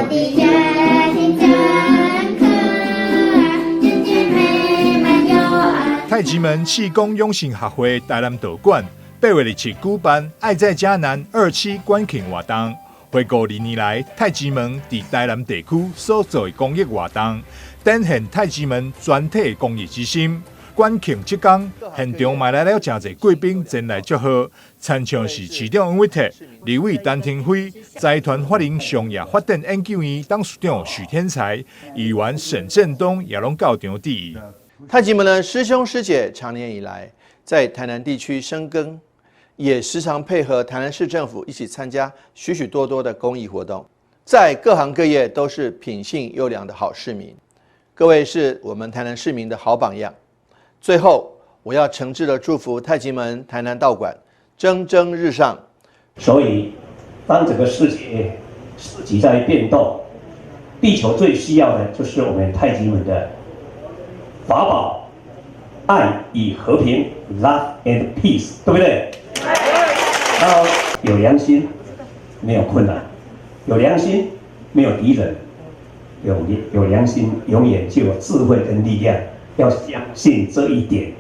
的家庭真可爱，人间美满又安。太极门气功养成学会台南道馆8月27举办爱在嘉南27馆庆活动，回顾2年来太极门在台南地区所做的公益活动，展现太极门全体公益之心。馆庆即天，现场买来了真侪贵宾前来祝贺，参场是市长王伟特、立委陈廷辉、财团法人商业发展研究院董事长许天才、议员沈振东也拢到场致意。太极门的师兄师姐长年以来在台南地区深耕，也时常配合台南市政府一起参加许许多多的公益活动，在各行各业都是品性优良的好市民。各位是我们台南市民的好榜样。最后，我要诚挚的祝福太极门台南道馆蒸蒸日上。所以，当整个世界在变动，地球最需要的就是我们太极门的法宝、爱与和平 （Love and Peace），对不对？然后有良心，没有困难；有良心，没有敌人；有良心，永远就有智慧跟力量。要相信这一点。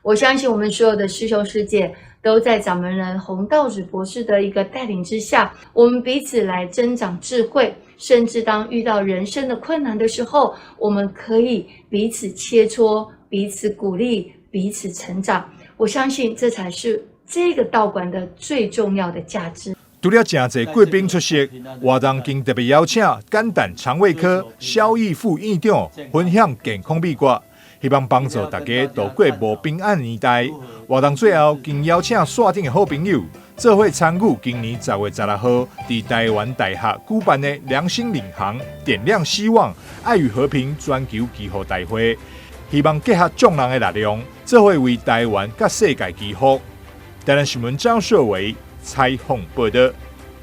我相信我们所有的师兄师姐都在掌门人洪道子博士的一个带领之下，我们彼此来增长智慧，甚至当遇到人生的困难的时候，我们可以彼此切磋、彼此鼓励、彼此成长。我相信这才是这个道馆的最重要的价值。除了真侪贵宾出席，活动更特别邀请肝胆肠胃科萧义副院长分享健康秘诀，希望帮助大家度过无平安年代。活动最后，更邀请线顶的好朋友做伙参与今年10月16号在台湾大学举办的良心领航点亮希望爱与和平全球祈福大会，希望结合众人的力量，做伙为台湾甲世界祈福。台南新闻张硕维采访报道。